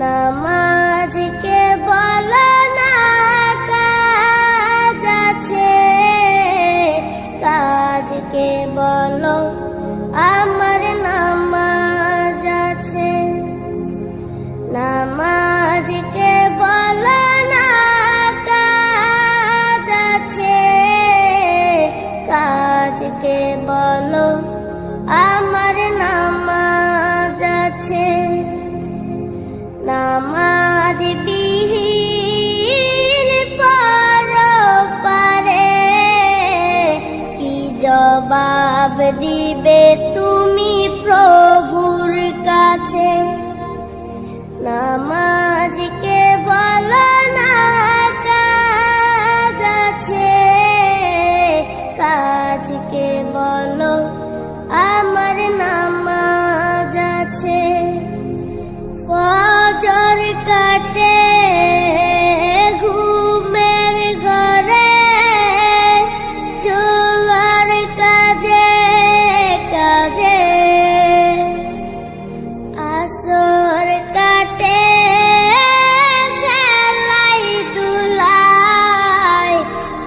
নামাজকে বলো না কাজ আছে, কাজকে বলো আমার নামাজ আছে। নামাজকে বলো না কাজ আছে, কাজকে বলো আমার নামাজ আছে। নামাজ বিহীন পরপারে কি জবাব দিবে তুমি প্রভুর কাছে। নামাজকে বলো না কাজ আছে, কাজকে বলো আমার নামাজ আছে। ফজর কাটে ঘুমের ঘরে, জোয়ার কাজে কাজে। আসর কাটে খেলাই দুলাই,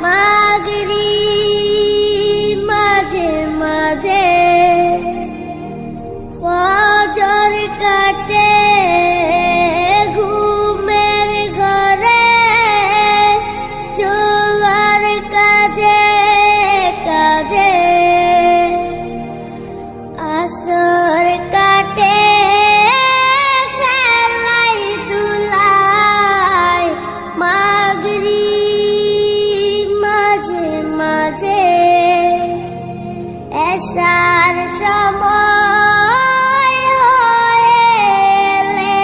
মাগরিব মাঝে মাঝে। ফজর কাটে ঘুমের ঘরে, জোয়ার কাজে কাজে। আসর কাটে খেলাই দুলাই, মাগরিব মাঝে মাঝে। এশার সময় হয়েলে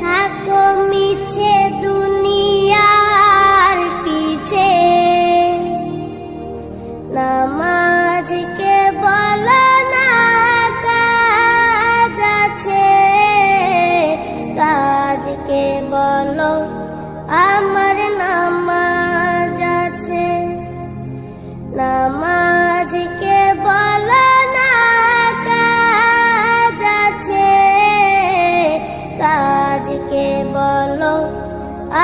থাকো মিছে দুনিয়ার পিছে। নামাজকে বলো না কাজ আছে, কাজকে বলো আমার নামাজ আছে। নামাজকে বলো না কাজ আছে, কাজকে বলো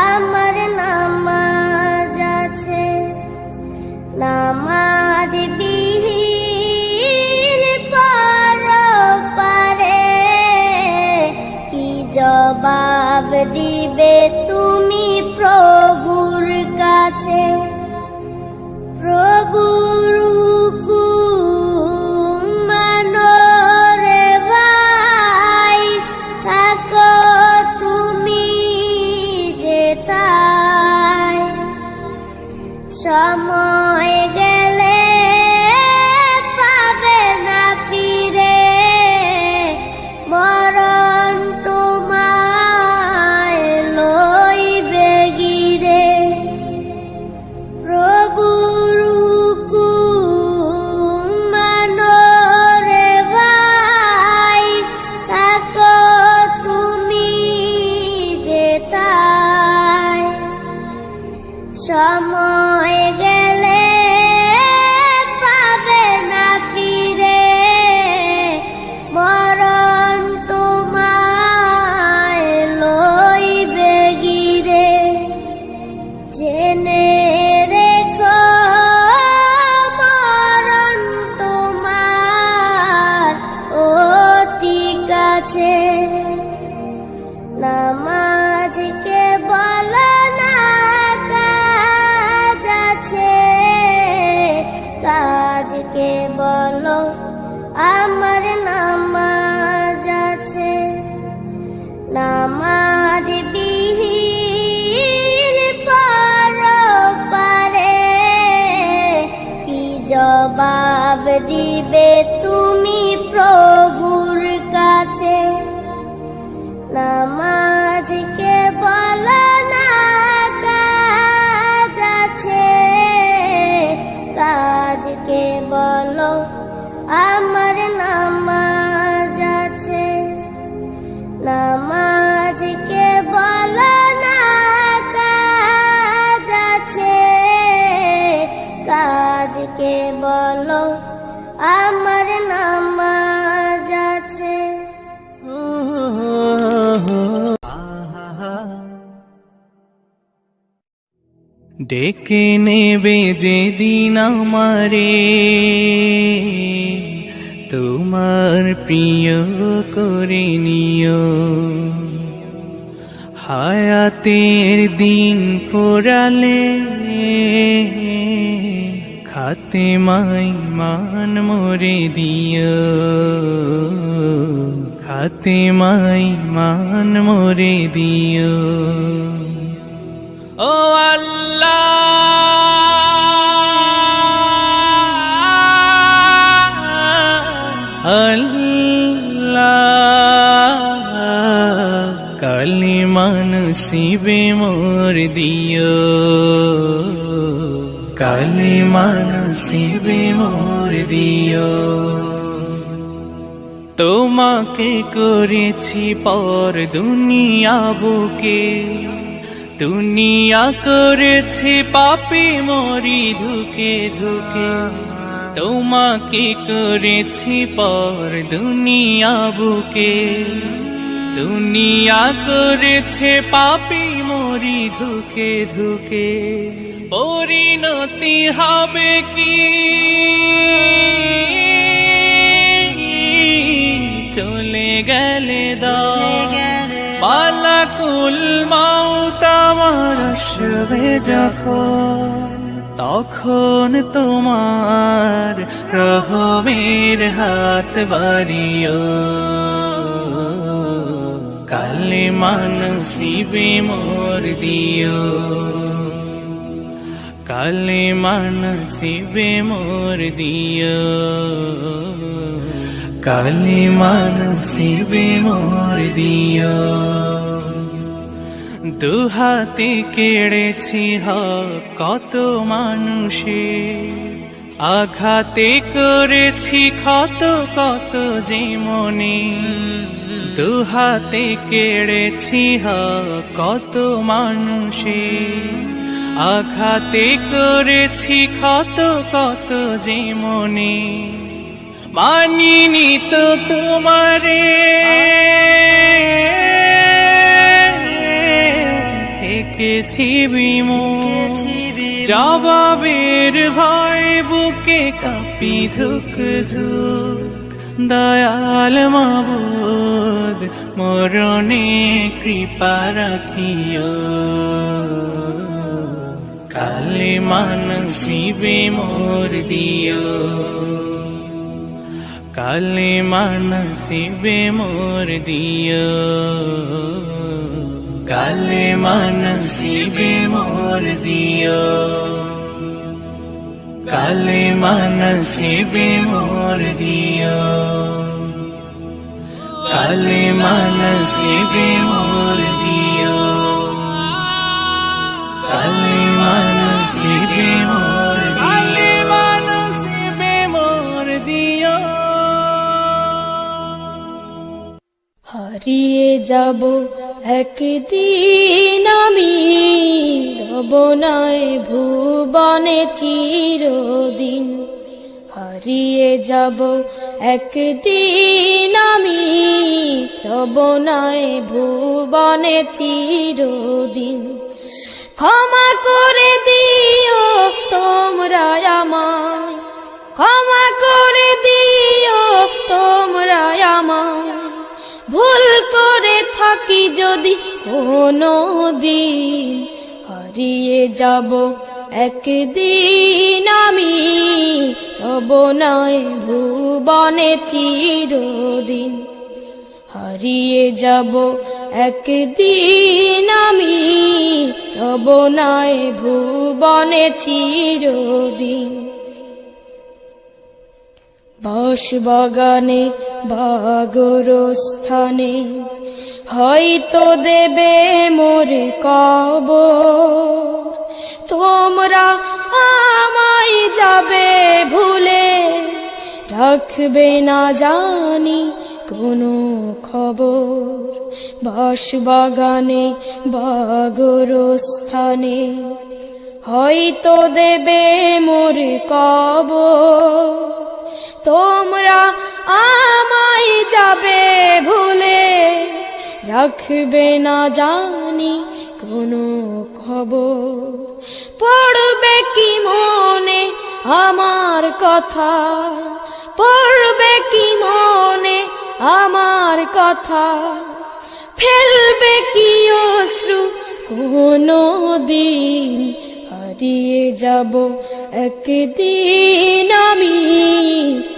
আমার নামাজ আছে। নামাজ বিহীন পরপারে কি জবাব দিবে তুমি প্রভুর কাছে। প্রভুর হুকুম মানো রে ভাই, থাকো তুমি যেথায়। সময় গেলে পাবে না ফিরে, মরণ তোমায় লইবে গিরে। প্রভুর হুকুম মানো রে ভাই, থাকো তুমি যেথায়। সময় গেলে পাবে না ফিরে, মরণ তোমায় লইবে গিরে। জেনে রেখো মরণ তোমার অতি কাছে। নামাজকে বলো না কাজ আছে, কাজকে বলো আমার নামাজ আছে। নামাজ বিহীন পরপারে কি জবাব দিবে তুমি প্রভুর কাছে। নামাজকে বলো না কাজ আছে, কাজকে বলো আমার নামাজ আছে। নামাজকে বলো না কাজ আছে, কাজকে বলো আমার নামাজ আছে। ডেকে নেবে যেদিন আমারে, তোমার প্রিয় করে নিও। হায়াতের দিন ফুরালে খাতেমাই মান মোরে দিও, খাতেমাই মান মোরে দিও। ও আল্লাহ আল্লাহ, কালিমা নসিবে মোর দিও, কালিমা নসিবে মোর দিও। তোমাকে করেছি পর দুনিয়া বুকে, দুনিয়া করেছি পাপী মরি ধুকে ধুকে। তোমাকে করেছি পর দুনিয়া বুকে, দুনিয়া করেছে পাপী মরি ধুকে ধুকে। পরিণতি হবে কি চলে গেলে পালাকুল মাউত আমার আসবে যখন, তখন তোমার রহমের হাত বাড়িও। কালিমা নসিবে মোর দিও, কালিমা নসিবে মোর দিও, কালিমা নসিবে মোর দিও। দুহাতে কেড়েছি হক কত মানুষের, আঘাতে করেছি ক্ষত কত যে মনে। দুহাতে কেড়েছি হক কত মানুষের, আঘাতে করেছি ক্ষত কত যে মনে। মানিনি তো তোমারে থেকেছি বিমুখ, জবাবের ভয় বুকে কাঁপি ধুক ধুক। দয়াল মাবুদ মরণে কৃপা রাখিও, কালিমা নসিবে মোর দিও, কালিমা নসিবে মোর দিও, কালিমা নসিবে মোর দিও, কালিমা নসিবে মোর দিও, কালিমা নসিবে মোর দিও, কালিমা নসিবে মোর দিও, কালিমা নসিবে মোর দিও। হারিয়ে যাব একদিন আমি, রব নাই ভুবনে চিরদিন। হারিয়ে যাব একদিন আমি, রব নাই ভুবনে চিরদিন। ক্ষমা করে দিও তোমরা আমায়, ক্ষমা করে দিও তোমরা আমায়। ভুল করে থাকি যদি কোনো দিন, হারিয়ে যাব একদিন আমি, রব নাই ভুবনে চিরদিন। হারিয়ে যাব একদিন আমি, রব নাই ভুবনে চিরদিন। বাঁশবাগানে বাগরস্থানে হয়তো দেবে মোর কবর, তোমরা আমায় যাবে ভুলে, রাখবে না জানি কোনো খবর। বাঁশবাগানে বাগরস্থানে হয়তো দেবে মোর কবর, তোমরা আমায় যাবে ভুলে, রাখবে না জানি কোনো খবর, পড়বে কি মনে আমার কথা, পড়বে কি মনে আমার কথা, ফেলবে কি অশ্রু কোনো দিন, হারিয়ে যাব একদিন আমি,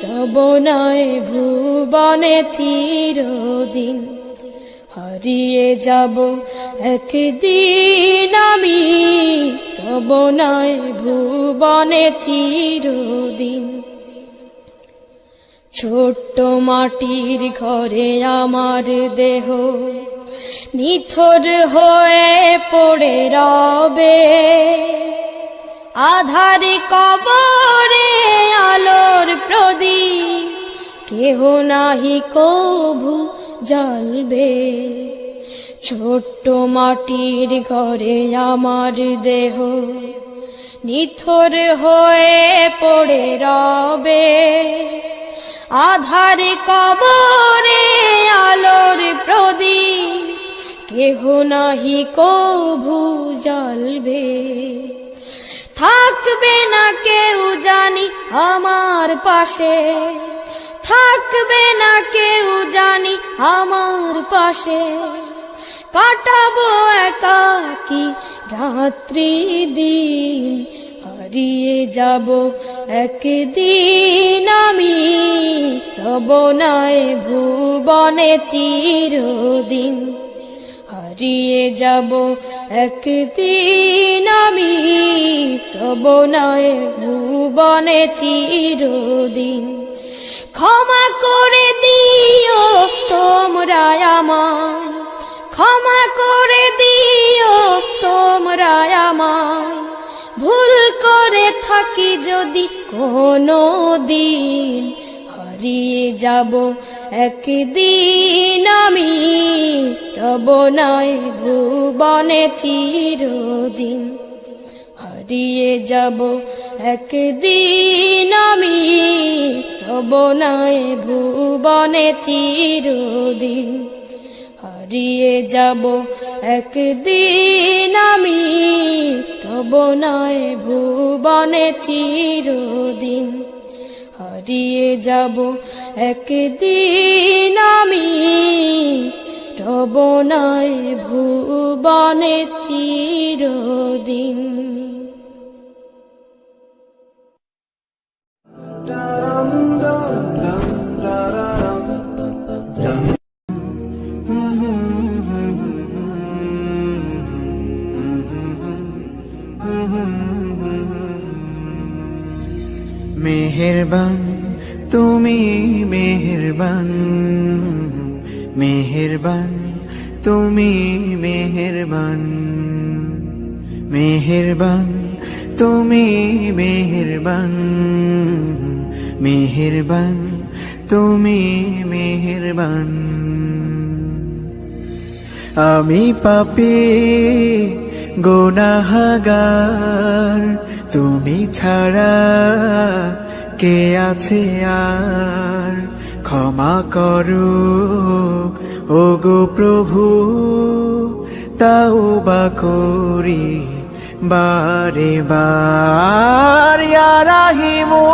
রব নয় ভুবনে চিরদিন, হারিয়ে যাব একদিন আমি, রব নয় ভুবনে চিরদিন। ছোট্ট মাটির ঘরে আমার দেহ নিথর হয়ে পড়ে রবে, আধার কবরে আলোর প্রদীপ কেহ নাহি কভু জ্বলবে। ছোট্ট মাটির ঘরে আমার দেহ নিথর হয়ে পড়ে রবে, আধার কবরে আলোর প্রদীপ কেহ নাহি কভু জ্বলবে। থাকবে না কেউ জানি আমার পাশে, থাকবে না কেউ জানি আমার পাশে, কাটাবো একাকী রাত্রি দিন, হারিয়ে যাব একদিন আমি, রব নয় ভুবনে চিরদিন, হারিয়ে যাব একদিন আমি, রব নয় ভুবনে চিরদিন। ক্ষমা করে দিও তোমরা আমায়, ক্ষমা করে দিও তোমরা আমায়, ভুল করে থাকি যদি কোনো দিন, হারিয়ে যাব একদিন আমি, রব নয় ভুবনে চিরদিন, হারিয়ে যাব একদিন আমি, রব নয় ভুবনে চিরদিন, হারিয়ে যাব একদিন আমি, রব নয় ভুবনে চিরদিন, হারিয়ে যাব একদিন আমি, রব নয় ভুবনে চিরদিন। মেহেরবান তুমি মেহেরবান, মেহেরবান তুমি মেহেরবান, মেহেরবান তুমি মেহেরবান, মেহেরবান তুমি মেহেরবান। আমি পাপী গুনাহগার, তুমি ছাড়া কে আছে আর, ক্ষমা করো ওগো প্রভু, তাওবা করি বারে বার। ইয়া রাহিমু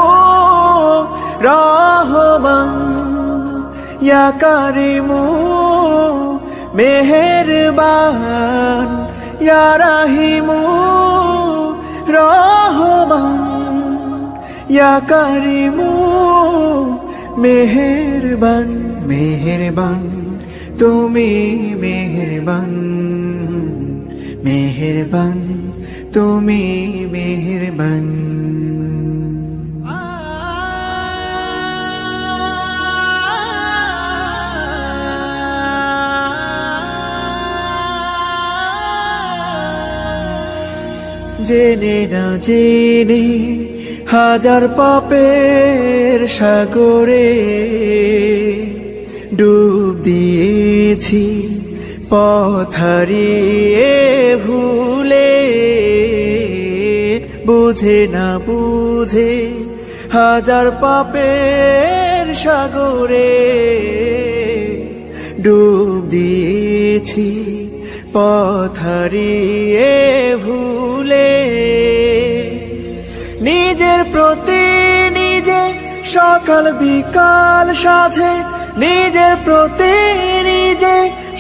রহমান, ইয়া কারিমু মেহেরবান, ইয়া রাহিমু রহমান, ইয়া কারিমু মেহেরবান। মেহেরবান তুমি মেহেরবান, মেহেরবান তুমি মেহেরবান। জেনে না জেনে হাজার পাপের সাগরে ডুব দিয়েছি, পথ হারিয়ে ভুলে, বুঝে না বুঝে হাজার পাপের সাগরে ডুব দিয়েছি, পথ হারিয়ে ভুলে। নিজের প্রতি নিজে সকাল বিকাল সাধে, নিজের প্রতি নিজে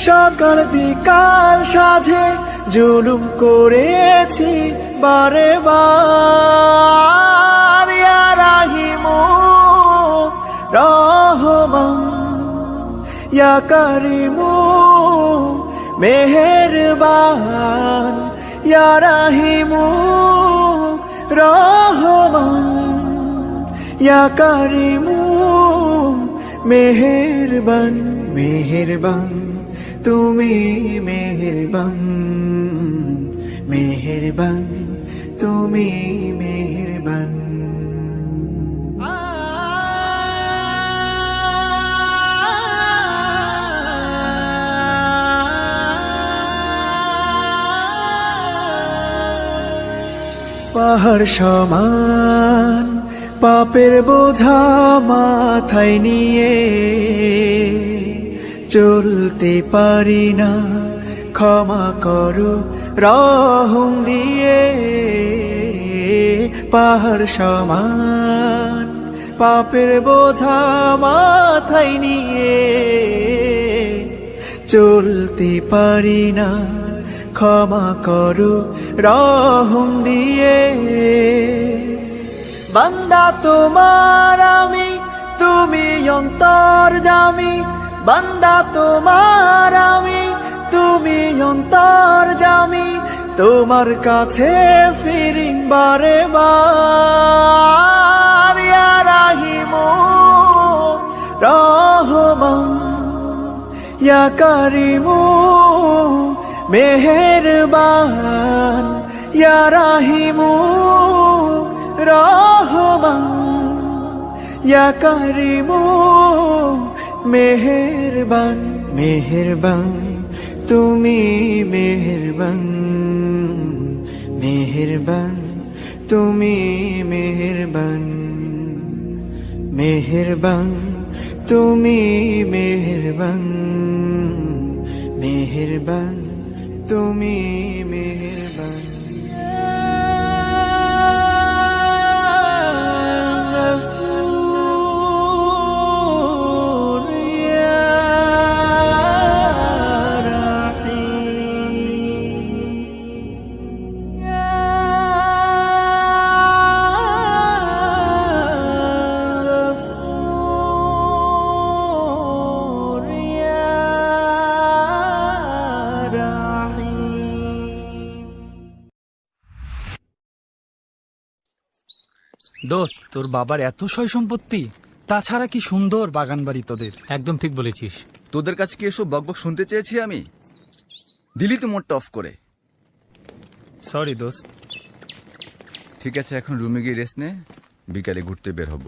সকাল বিকাল সাধে জুলুম করেছি বারে বার। ইয়া রাহিমু রহমান, ইয়া কারিমু মেহেরবান, ইয়া রাহিমু রহমান, ইয়া কারিমু মেহেরবান। মেহেরবান তুমি মেহেরবান, মেহেরবান তুমি মেহেরবান। পাহাড় সমান পাপের বোঝা মাথায় নিয়ে চলতে পারি না, ক্ষমা করো রহম দিয়ে। পাহাড় সমান পাপের বোঝা মাথায় নিয়ে চলতে পারি না, ক্ষমা করো রহম দিয়ে। বান্দা তোমার আমি, তুমি অন্তর্যামী, বান্দা তোমার আমি, তুমি অন্তর্যামী। তোমার কাছে ফিরি বারে বার। ইয়া রাহিমু রহমান, ইয়া কারিমু মেহেরবান, ইয়া রাহিমু রহমান, ইয়া কারিমু মেহেরবান। মেহেরবান তুমি মেহেরবান, মেহেরবান তুমি মেহেরবান, মেহেরবান তুমি মেহেরবান, মেহেরবান তুমি মেহেরবান। দোস্ত, তোর বাবার এত সয় সম্পত্তি, তাছাড়া কি সুন্দর বাগান বাড়ি তোদের। একদম ঠিক বলেছিস। তোদের কাছে কি এসব বকবক শুনতে চেয়েছি আমি? দিলি তো মোডটা অফ করে। সরি দোস্ত। ঠিক আছে, এখন রুমে গিয়ে রেস্ট নে, বিকালে ঘুরতে বের হব।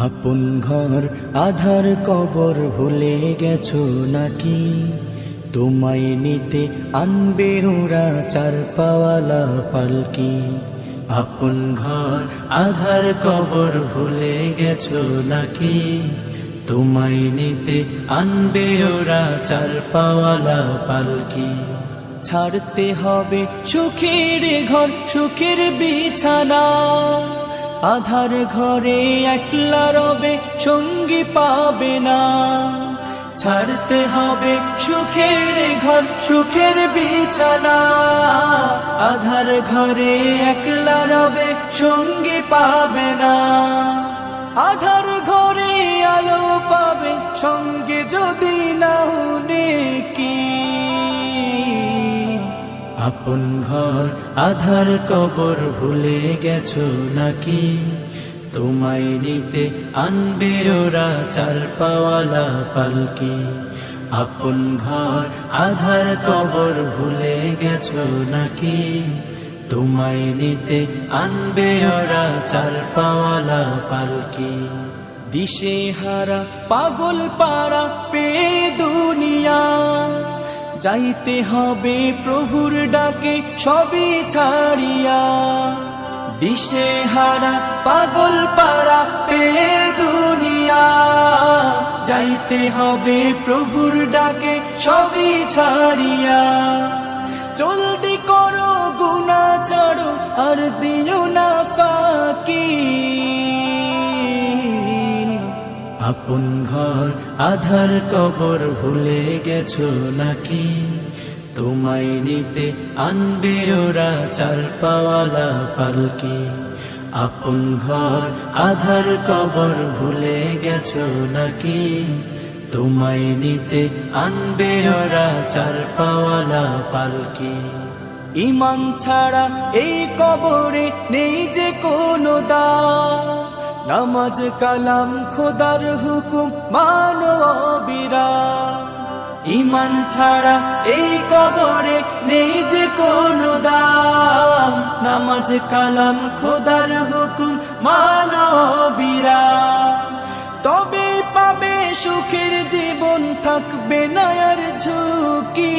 আপন ঘর আধার কবর ভুলে গেছো নাকি? তোমায় নিতে আনবে ওরা চার পাওয়ালা পালকি। আপন ঘর আধার কবর ভুলে গেছো নাকি? তোমায় নিতে আনবে ওরা চার পাওয়ালা পালকি। ছাড়তে হবে সুখের ঘর, সুখের বিছানা, আধার ঘরে একলা রবে সঙ্গী পাবে না। ছাড়তে হবে সুখের ঘর, সুখের বিছানা, আধার ঘরে একলা রবে সঙ্গী পাবে না। আধার ঘরে আলো পাবে সঙ্গে যদি নাও নেকি। আপন ঘর আধার কবর ভুলে গেছো নাকি? তোমায় নিতে আনবে ওরা চার পাওয়ালা পালকি। আপন ঘর আধার কবর ভুলে গেছো নাকি? তোমায় নিতে আনবে ওরা চার পাওয়ালা পালকি। দিশে হারা পাগল পারা পে দুনিয়া, যাইতে হবে প্রভুর ডাকে সবই ছাড়িয়া, দিশে হারা পাগল পাড়া পেয়ে দুনিয়া। যাইতে হবে প্রভুর ডাকে সবই ছাড়িয়া, জলদি করো গুনাহ ছাড়ো আর দিও না ফাঁকি। আপন ঘর আধার কবর ভুলে গেছো নাকি, তোমায় নিতে আনবে ওরা চার পাওয়ালা পালকি। আপন ঘর আধার কবর ভুলে গেছো নাকি, তোমায় নিতে আনবে ওরা চার পাওয়ালা পালকি। ঈমান ছাড়া এই কবরে নেই যে কোনো দাম, নামাজ কালাম খোদার হুকুম মানো অবিরাম। ঈমান ছাড়া এই কবরে নেই যে কোনো দাম, নামাজ কালাম খোদার হুকুম মানো অবিরাম। তবে পাবে সুখের জীবন, থাকবে না আর ঝুঁকি।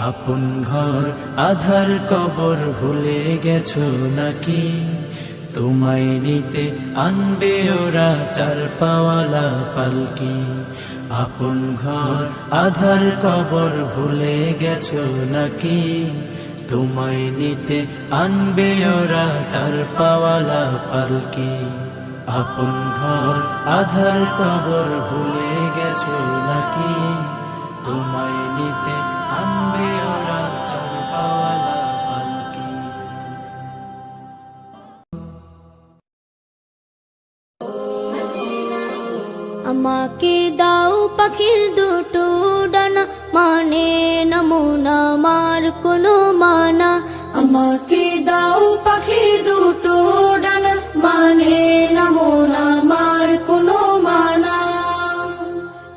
আপন ঘর আধার কবর ভুলে গেছো নাকি, তোমায় নিতে আনবে ওরা চার পাওয়ালা পালকি। আপন ঘর আধার কবর ভুলে গেছো নাকি, তোমায় নিতে আনবে ওরা চার পাওয়ালা পালকি। আপন ঘর আধার কবর ভুলে গেছো নাকি, তোমায় নিতে আনবে ওরা চার পাওয়ালা পালকি। আমাকে দাও পাখির দুটো ডানা, মানে না মন আমার কোনো মানা। আমাকে দাও পাখির দুটো ডানা, মানে না মন আমার কোনো মানা।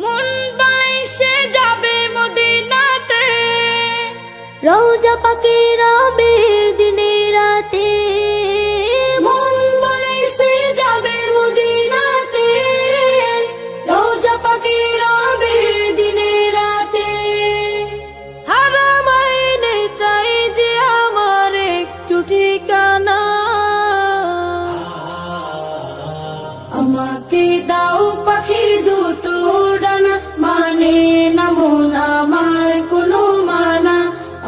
মন বাইসে যাবে মদিনাতে, রওজা পাকের আবে দিনে রাতে। মন বাইসে যাবে মদিনাতে, রওজা পাকের আবে দিনে রাতে। হারাম আইনে চাই যে আমার একটু ঠিকানা। আমাকে দাও পাখির দুটো ডানা, মানে না মন আমার কোনো মানা।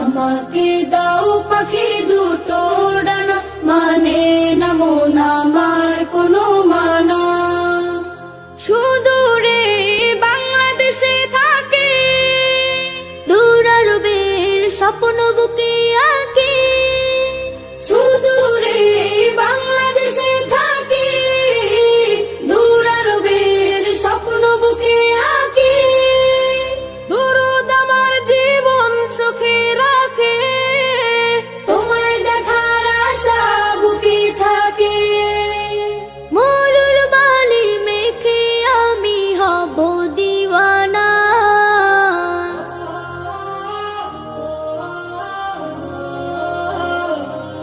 আমাকে দাও পাখির দুটো ডানা, মানে না মন আমার কোনো মানা। সুদূরে বাংলাদেশে থাকে, দূর আরবের স্বপ্ন বুকে আঁকি। সুদূরে বাংলাদেশে থাকে, দূর আরবের স্বপ্ন বুকে আঁকি। দুরুদ আমার জীবন সুখে রাখে, তোমায় দেখার আশা বুকে থাকে। মরুর বালি মেখে আমি হব দিওয়ানা।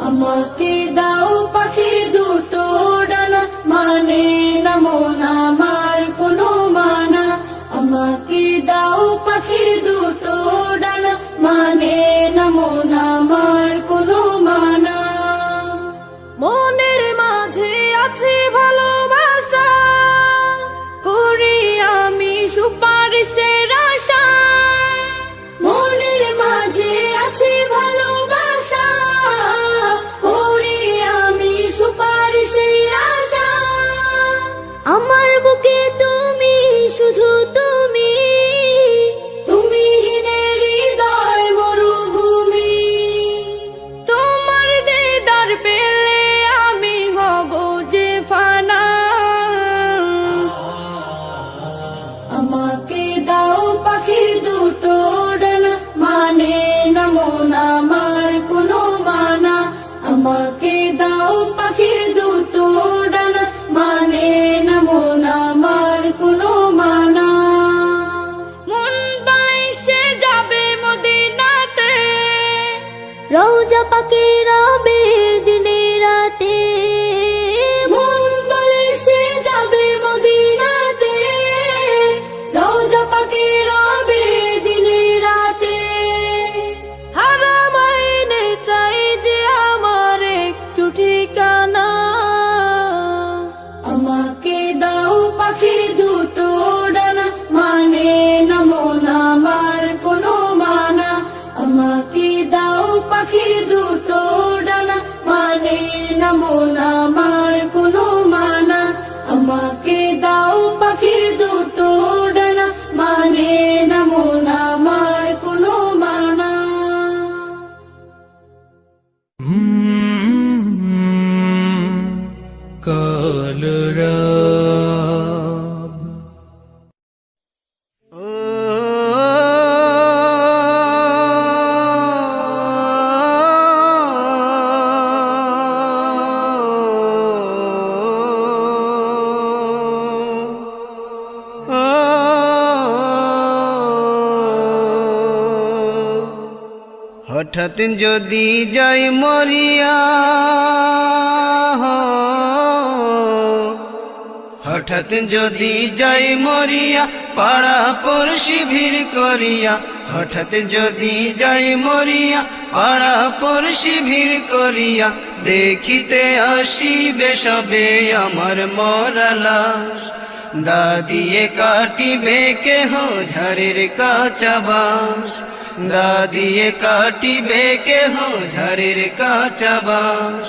আমাকে দাও পাখির দুটো ডানা, মানে না মন আমার কোনো মানা। আমাকে দাও পাখির দুটো ডানা, মানে না মন আমার কোনো মানা। মনের মাঝে আছে ভালোবাসা, করি আমি সুপারিশের আশা। মনের মাঝে আছে ভালোবাসা, করি আমি সুপারিশের আশা। আমার বুকে তুমি, শুধু তুমি, তুমি হীনে হৃদয় মরুভূমি। তোমার দিদার পেলে আমি হব যে ফানা। আমাকে দাও পাখির দুটো ডানা, মানে না মন আমার কোনো মানা। আমাকে দাও পাখির দুটো ডানা, মানে না মন আমার কোনো মানা। মন বাইসে যাবে মদিনাতে, রওজা পাকের আবে দিনে রাতে। মন বাইসে যাবে মদিনাতে, রওজা পাকের পাখির দুটো ডানা, মানে না মন আমার কোনো মানা। আমাকে দাও পাখির দুটো ডানা, মানে না মন আমার কোনো মানা। কলরব হঠাৎ যদি যাই মরিয়া, হঠাৎ যদি যাই মরিয়া, পাড়া পড়শি ভিড় করিয়া। হঠাৎ যদি যাই মরিয়া, পাড়া পড়শি ভিড় করিয়া। দেখিতে আসিবে সবে আমার মরা লাশ, দাদিয়ে কাটিবে কেহ ঝাড়ের কাঁচা বাঁশ। দাদিয়ে কাটিবে কেহ ঝাড়ের কাঁচা বাঁশ।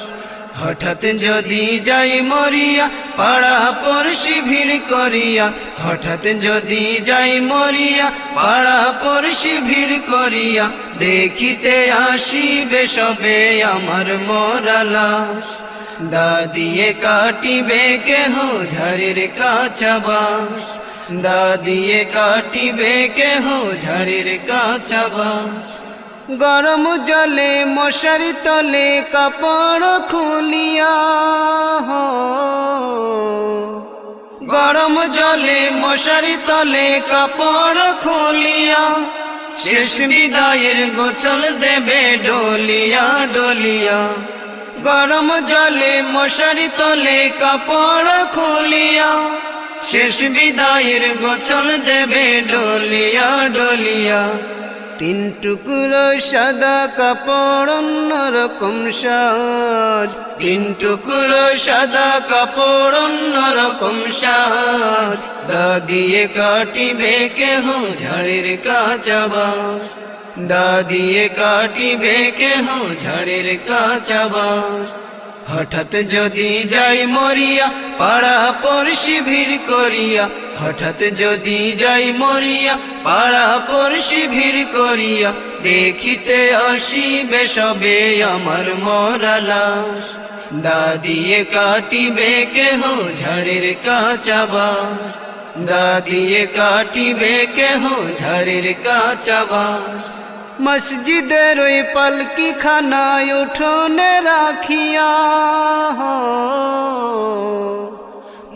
হঠাৎ যদি যাই মরিয়া, পাড়া পড়শি ভিড় করিয়া। হঠাৎ যদি যাই মরিয়া, পাড়া পড়শি ভিড় করিয়া। দেখিতে আসিবে সবে আমার মরা লাশ, দাদিয়ে কাটিবে কেহ ঝাড়ের কাঁচা বাঁশ। দাদিয়ে কাটিবে কেহ ঝাড়ের কাঁচা বাঁশ। গরম জলে মশারি তলে কাপড় খুলিয়া, গরম জলে মশারি তলে কাপড় খুলিয়া। শেষ বিদায়ের গোসল দেবে ডলিয়া ডলিয়া। গরম জলে মশারি তলে কাপড় খুলিয়া। শেষ বিদায়ের গোসল দেবে ডলিয়া ডলিয়া। তিন টুকরো সাদা কাপড় অন্যরকম সাজ, তিন টুকরো সাদা কাপড় অন্যরকম সাজ। দাদিয়ে কাটিবে কেহ ঝাড়ের কাঁচা বাঁশ, দাদিয়ে কাটিবে কেহ ঝাড়ের কাঁচা বাঁশ। হঠাৎ যদি যাই মরিয়া, পাড়া পড়শি ভিড় করিয়া। হঠাৎ যদি যাই মরিয়া, পাড়া পড়শি ভিড় করিয়া। দেখিতে আসিবে সবে আমার মরা লাশ, দাদিয়ে কাটিবে কেহ ঝাড়ের কাঁচা বাঁশ। দাদিয়ে কাটিবে কেহ ঝাড়ের কাঁচা বাঁশ। মসজিদের ওই পালকি খানায় উঠোনে রাখিয়া,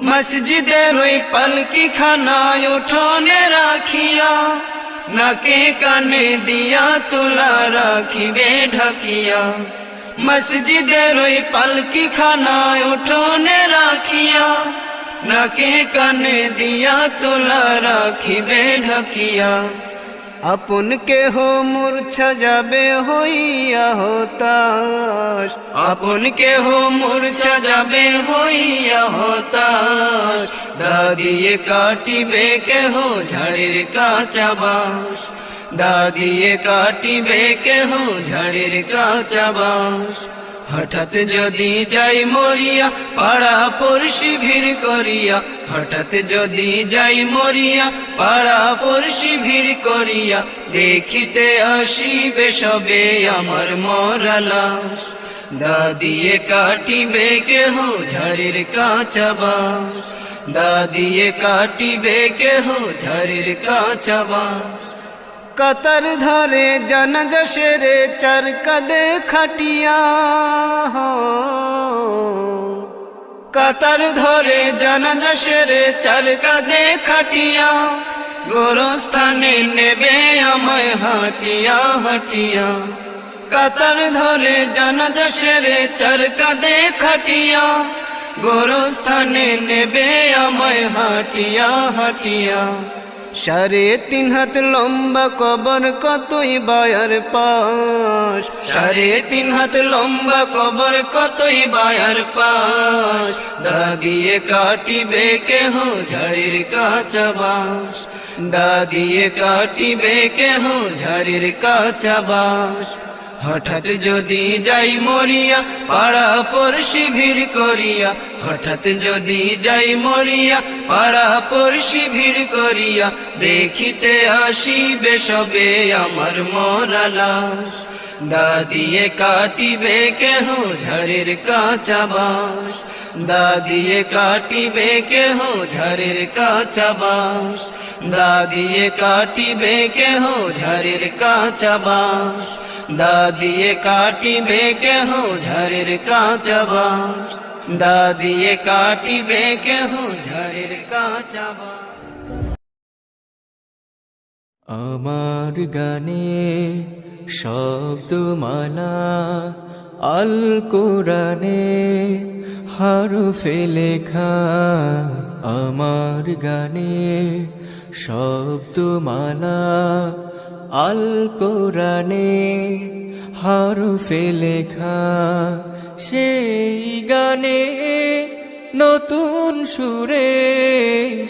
মসজিদের ওই পালকি খানায় উঠোনে রাখিয়া। নাকে কানে দিয়া তুলা রাখিবে ঢাকিয়া। মসজিদের ওই পালকি খানায় উঠোনে রাখিয়া। নাকে কানে দিয়া তুলা রাখিবে ঢাকিয়া। আপন কেহ মূর্ছা যাবে হইয়া হতাশ, আপন কেহ মূর্ছা যাবে হইয়া হতাশ। দাদিয়ে কাটিবে কেহ ঝাড়ের কাঁচা বাঁশ, দাদিয়ে কাটিবে কেহ ঝাড়ের কাঁচা বাঁশ। হঠাৎ যদি যাই মরিয়া, পাড়া পড়শি ভিড় করিয়া। হঠাৎ যদি যাই মরিয়া, পাড়া পড়শি ভিড় করিয়া। দেখিতে আসিবে সবে আমার মরা লাশ, দাদিয়ে কাটিবে কেহ ঝাড়ের কাঁচা বাঁশ। দাদিয়ে কাটিবে কেহ ঝাড়ের কাঁচা বাঁশ। কাতার ধরে জানাজা সেরে চার কাঁধে খাটিয়া, কাতার ধরে জানাজা সেরে চার কাঁধে খাটিয়া। গোরস্থানে নেবে আমায় হাটিয়া হাটিয়া। কাতার ধরে জানাজা সেরে চার কাঁধে খাটিয়া। গোরস্থানে নেবে আমায় হাটিয়া হাটিয়া। 3.5 হাত লম্বা কবর কতই বায়ার পাশ, 3.5 হাত লম্বা কবর কতই বায়ার পাশ। দাদিয়ে কাটিবে কেহ ঝাড়ির কাঁচা বাঁশ, দাদিয়ে কাটিবে কেহ ঝাড়ির কাঁচা বাঁশ। হঠাৎ যদি যাই মরিয়া পাড়া পড়শি ভিড় করিয়া, হঠাৎ যদি যাই মরিয়া পাড়া পড়শি ভিড় করিয়া, দেখিতে আসিবে সবে আমার মরা লাশ। দা দিয়ে কাটিবে কেহ ঝাড়ের কাঁচা বাঁশ, দা দিয়ে কাটিবে কেহ ঝাড়ের কাঁচা বাঁশ, দা দিয়ে কাটিবে কেহ ঝাড়ের কাঁচা বাঁশ, দা দিয়ে কাটিবে কেহ ঝাড়ের কাঁচা বাঁশ, দা দিয়ে কাটিবে কেহ ঝাড়ের কাঁচা বাঁশ। আমার গানে শব্দমালা আল কোরআনে হরফে লেখা, আমার গানে শব্দমালা আল কোরআনে হরফে লেখা। সেই গানে নতুন সুরে,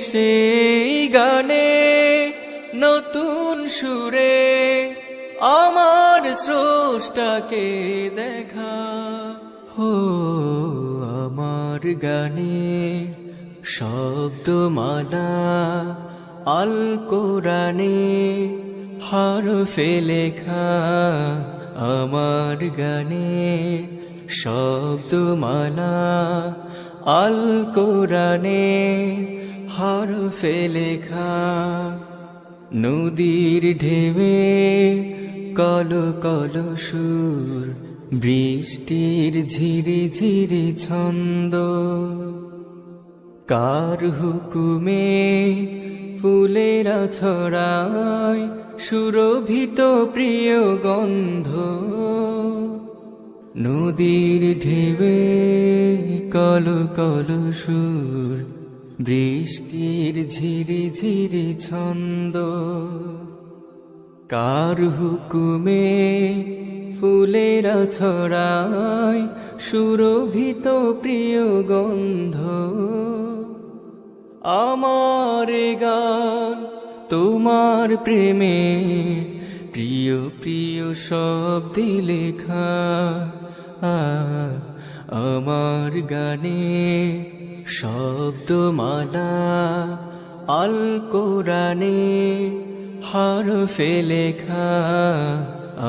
সেই গানে নতুন সুরে আমার স্রষ্টাকে দেখা। হো আমার গানে শব্দমালা আল কোরআনে হরফে লেখা, আমার গানে শব্দমালা আল কোরআনে হরফে লেখা। নদীর ঢেউয়ে কলো কলো সুর, বৃষ্টির ঝিরি ঝিরি ছন্দ, কার হুকুমে ফুলেরা ছড়ায় সুরভিত প্রিয় গন্ধ। নদীর ঢেউয়ে কলো কলো সুর, বৃষ্টির ঝিরি ঝিরি ছন্দ, কার হুকুমে ফুলেরা ছড়ায় সুরভিত প্রিয় গন্ধ। আমার গান তোমার প্রেমে প্রিয় প্রিয় শব্দে লেখা, আমার গানে শব্দমালা আল কোরআনে হরফে লেখা,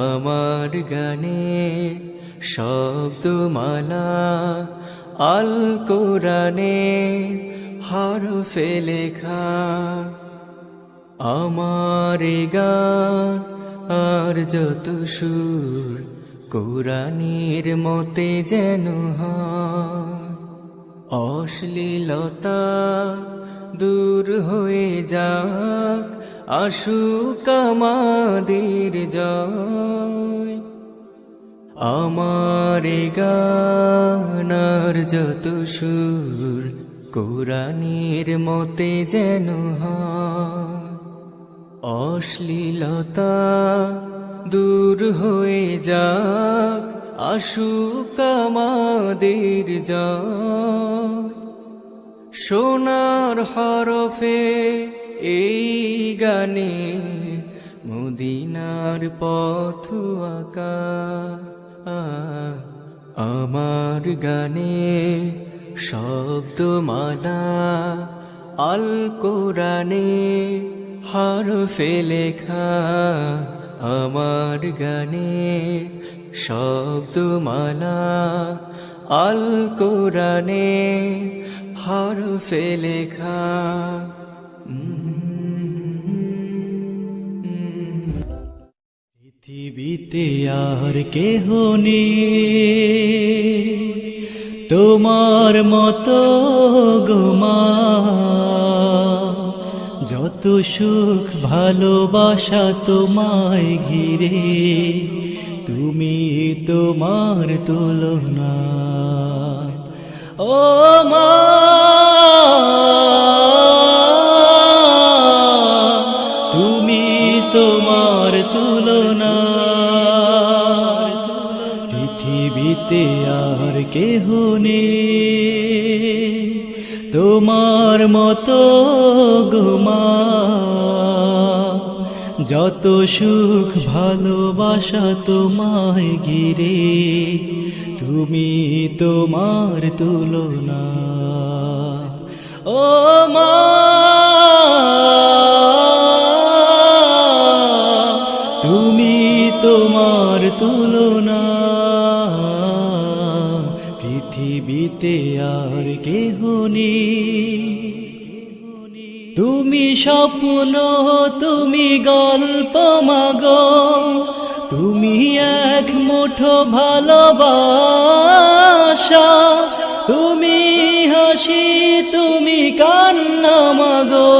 আমার গানে শব্দমালা আল কোরআনে হরফে লেখা। আমার গান আর যত সুর কোরআনের মতে যেন হয়, অশ্লীলতা দূর হয়ে যাক, আসুক আমাদের জয়। আমার গান আর যত সুর কোরআনের মতে যেন হয়, অশ্লীলতা দূর হয়ে যাক, আসুক আমাদের জয়। সোনার হরফে এই গানে মদিনার পথ আঁকা, আমার গানে শব্দমালা আল কোরআনে হরফে লেখা, আমার গানে শব্দমালা আল কোরআনে হরফে লেখা। পৃথিবীতে আর কেহ নেই তোমার মতো গো মা, যত সুখ ভালোবাসা তোমায় ঘিরে, তুমি তোমার তুলনা। ও মা তুমি তোমার তুলনা, পৃথিবীতে আর কেহ নেই তোমার মতো গো মা, যত সুখ ভালোবাসা তোমায় ঘিরে, তুমি তোমার তুলনা। ও মা, তুমি তোমার তুলনা, পৃথিবীতে আর কেহ নেই। তুমি স্বপ্ন, তুমি গল্প মাগো, তুমি এক মুঠো ভালোবাসা, তুমি হাসি, তুমি কান্না মাগো,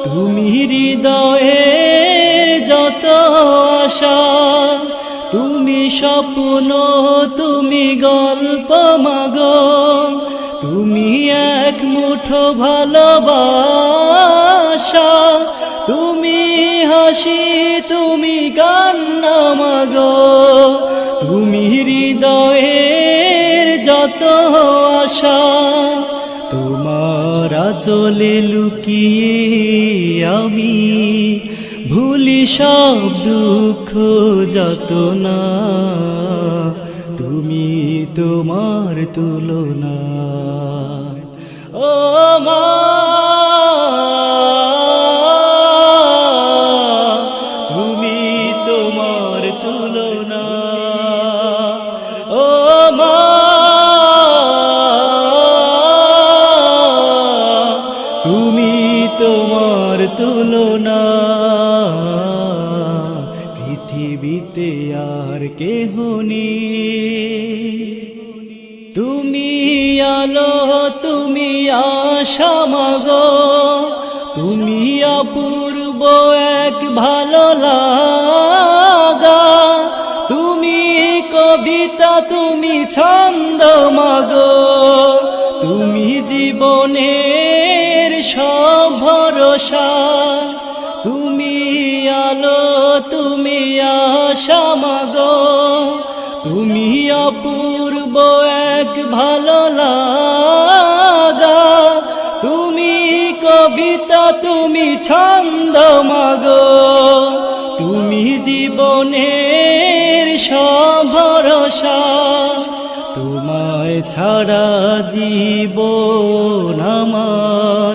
তুমি হৃদয়ের যত আশা। তুমি স্বপ্ন, তুমি গল্প মাগো, তুমি এক মুঠো ভালোবাসা, তুমি হাসি, তুমি কান্না মাগো, তুমি হৃদয়ের যত আশা। তোমার আঁচলে লুকিয়ে আমি ভুলি সব দুঃখ যাতনা, তুমি তোমার তুলনা। ও মা, তুমি তোমার তুলনা। ও মা, তুমি তোমার তুলনা, পৃথিবীতে আর কেহ নেই। তুমি আলো, তুমি আশা মাগো, তুমি অপূর্ব এক ভালো লাগা, তুমি কবিতা, তুমি ছন্দ মাগো, তুমি জীবনের সব ভরসা। তুমি আলো, তুমি আশা মাগো, তুমি অপূর্ব এক ভালো লাগা, তুমি কবিতা, তুমি ছন্দ মাগো, তুমি জীবনের সব ভরসা। তোমায় ছাড়া জীবন আমার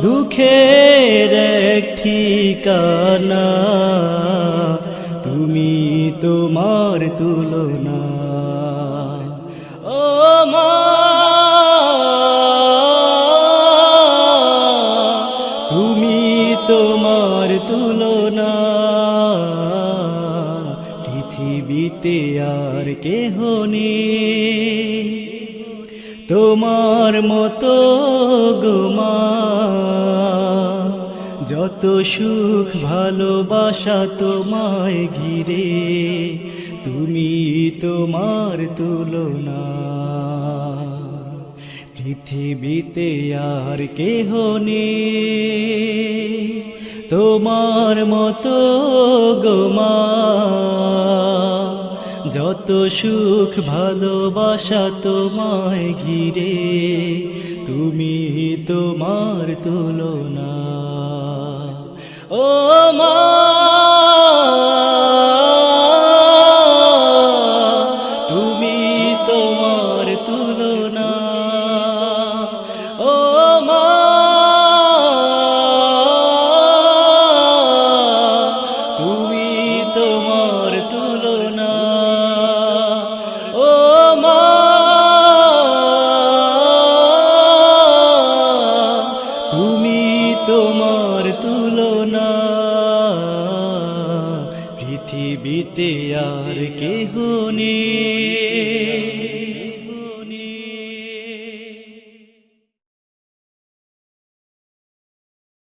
দুঃখের এক ঠিকানা, তুমি তোমার তুলনা। ও মা, তুমি তোমার তুলনা, পৃথিবীতে আর কেহ নেই। তোমার মতো গো মা, যত সুখ ভালোবাসা তোমায় ঘিরে, তুমি তোমার তুলনা, পৃথিবীতে আর কেহ নেই। তোমার মতো গো মা, যত সুখ ভালোবাসা তোমায় ঘিরে, তুমি তোমার তুলনা। ও মা, তুমি তোমার তুলনা। ও মা, তুমি তোমার তুলনা। ও মা, তুমি তোমার তুলনা, পৃথিবীতে আর কেহ নেই।